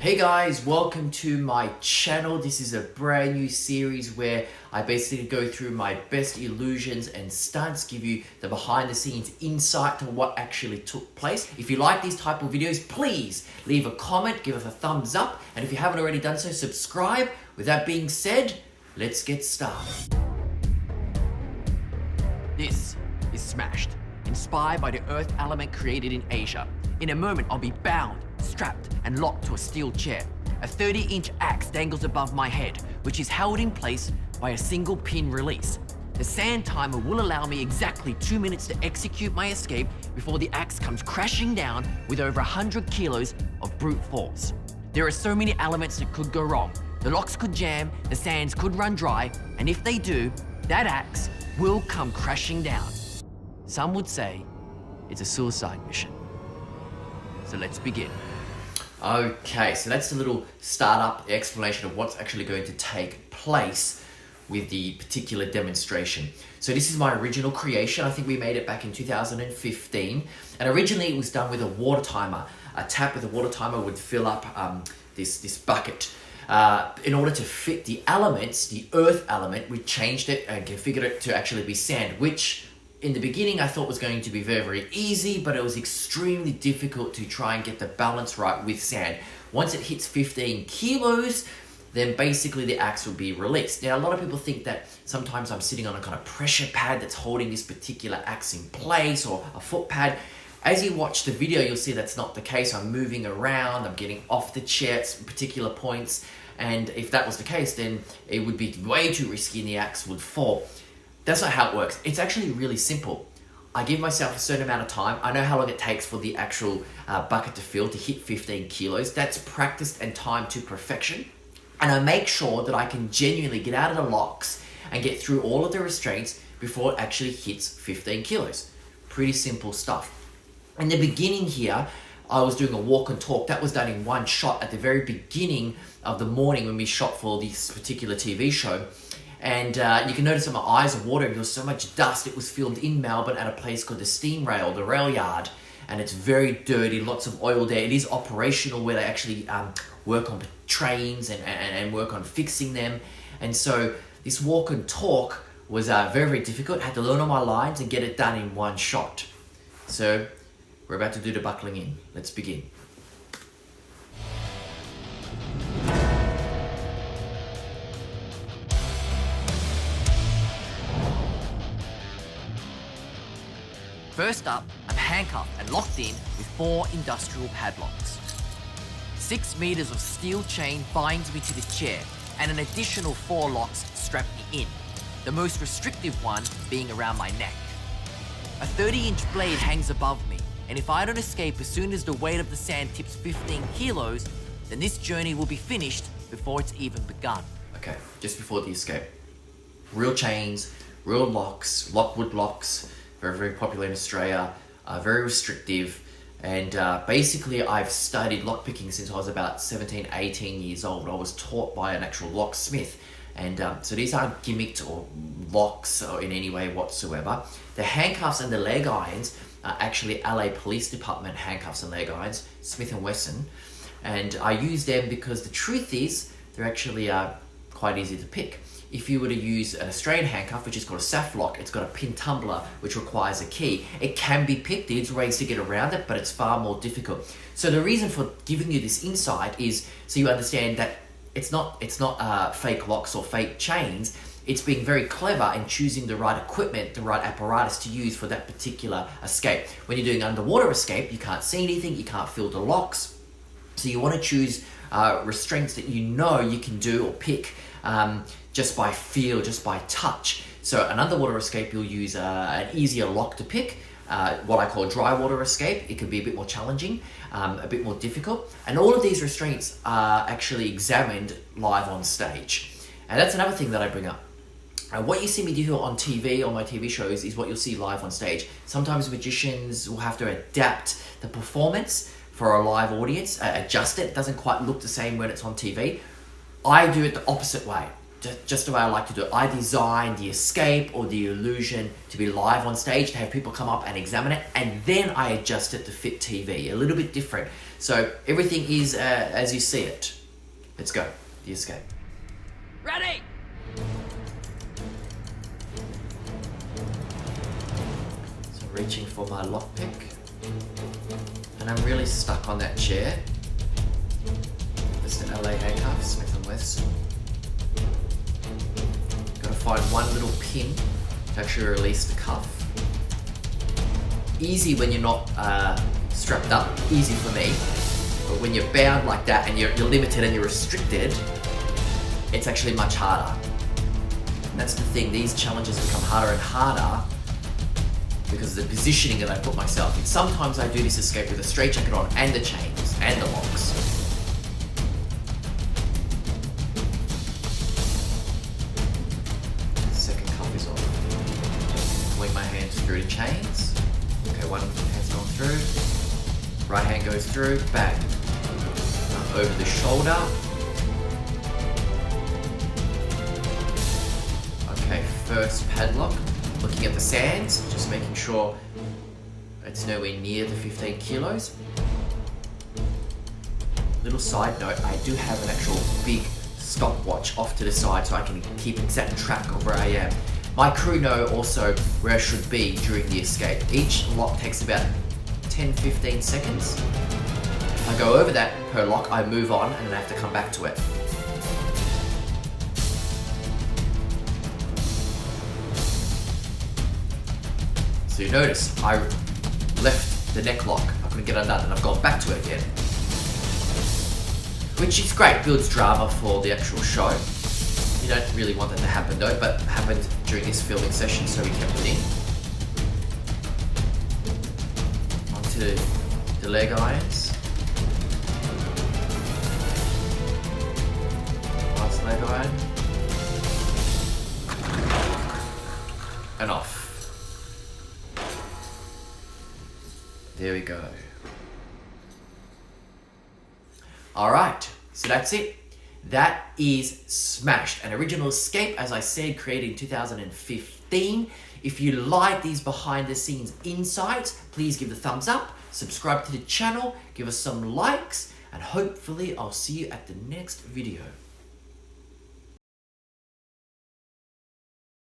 Hey guys, welcome to my channel. This is a brand new series where I basically go through my best illusions and stunts, give you the behind the scenes insight to what actually took place. If you like these type of videos, please leave a comment, give us a thumbs up, and if you haven't already done so, subscribe. With that being said, let's get started. This is Smashed, inspired by the earth element created in Asia. In a moment, I'll be bound, strapped and locked to a steel chair. A 30-inch axe dangles above my head, which is held in place by a single pin release. The sand timer will allow me exactly 2 minutes to execute my escape before the axe comes crashing down with over 100 kilos of brute force. There are so many elements that could go wrong. The locks could jam, the sands could run dry, and if they do, that axe will come crashing down. Some would say it's a suicide mission. So let's begin. Okay, so that's a little startup explanation of what's actually going to take place with the particular demonstration. So this is my original creation. I think we made it back in 2015. And originally it was done with a water timer. A tap with a water timer would fill up this bucket. In order to fit the elements, the earth element, we changed it and configured it to actually be sand, which in the beginning I thought was going to be very, very easy, but it was extremely difficult to try and get the balance right with sand. Once it hits 15 kilos, then basically the axe will be released. Now, a lot of people think that sometimes I'm sitting on a kind of pressure pad that's holding this particular axe in place, or a foot pad. As you watch the video, you'll see that's not the case. I'm moving around, I'm getting off the chair at particular points, and if that was the case, then it would be way too risky and the axe would fall. That's not how it works. It's actually really simple. I give myself a certain amount of time. I know how long it takes for the actual bucket to fill to hit 15 kilos. That's practiced and timed to perfection. And I make sure that I can genuinely get out of the locks and get through all of the restraints before it actually hits 15 kilos. Pretty simple stuff. In the beginning here, I was doing a walk and talk. That was done in one shot at the very beginning of the morning when we shot for this particular TV show. And you can notice that my eyes are watering. There was so much dust. It was filmed in Melbourne at a place called the Steam Rail, the rail yard. And it's very dirty, lots of oil there. It is operational where they actually work on trains and work on fixing them. And so this walk and talk was very, very difficult. I had to learn all my lines and get it done in one shot. So we're about to do the buckling in. Let's begin. First up, I'm handcuffed and locked in with 4 industrial padlocks. 6 meters of steel chain binds me to the chair, and an additional 4 locks strap me in, the most restrictive one being around my neck. A 30-inch blade hangs above me, and if I don't escape as soon as the weight of the sand tips 15 kilos, then this journey will be finished before it's even begun. Okay, just before the escape. Real chains, real locks, lockwood locks, very, very popular in Australia, very restrictive, and basically I've studied lockpicking since I was about 17, 18 years old. I was taught by an actual locksmith, and so these aren't gimmicked or locks or in any way whatsoever. The handcuffs and the leg irons are actually LA Police Department handcuffs and leg irons, Smith & Wesson, and I use them because the truth is they're actually quite easy to pick. If you were to use an Australian handcuff, which is called a SAF lock, it's got a pin tumbler, which requires a key. It can be picked, there's ways to get around it, but it's far more difficult. So the reason for giving you this insight is so you understand that it's not fake locks or fake chains. It's being very clever and choosing the right equipment, the right apparatus to use for that particular escape. When you're doing underwater escape, you can't see anything, you can't feel the locks. So you want to choose restraints that you know you can do or pick just by feel, just by touch. So an underwater escape, you'll use an easier lock to pick, what I call a dry water escape. It can be a bit more challenging, a bit more difficult. And all of these restraints are actually examined live on stage. And that's another thing that I bring up. What you see me do on TV, on my TV shows, is what you'll see live on stage. Sometimes magicians will have to adapt the performance for a live audience, adjust it. It doesn't quite look the same when it's on TV. I do it the opposite way. just the way I like to do it. I design the escape or the illusion to be live on stage, to have people come up and examine it, and then I adjust it to fit TV. A little bit different. So everything is as you see it. Let's go. The escape. Ready! So reaching for my lockpick. And I'm really stuck on that chair. It's the LA handcuffs, Smith & Wesson. Gotta find one little pin to actually release the cuff. Easy when you're not strapped up, easy for me. But when you're bound like that and you're limited and you're restricted, it's actually much harder. And that's the thing, these challenges become harder and harder because of the positioning that I put myself in. Sometimes I do this escape with a straight jacket on and the chains and the locks. Second cuff is on. Pulling my hand through the chains. Okay, one hand's gone through. Right hand goes through, bang. Over the shoulder. Okay, first padlock. Looking at the sands, just making sure it's nowhere near the 15 kilos. Little side note, I do have an actual big stopwatch off to the side so I can keep exact track of where I am. My crew know also where I should be during the escape. Each lock takes about 10-15 seconds. If I go over that per lock, I move on and then I have to come back to it. So you notice, I left the neck lock, I couldn't get undone, and I've gone back to it again. Which is great, builds drama for the actual show. You don't really want that to happen though, but it happened during this filming session, so we kept it in. Onto the leg irons. Last leg iron. And off. There we go. All right, so that's it. That is Smashed, an original escape, as I said, created in 2015. If you like these behind the scenes insights, please give the thumbs up, subscribe to the channel, give us some likes, and hopefully I'll see you at the next video.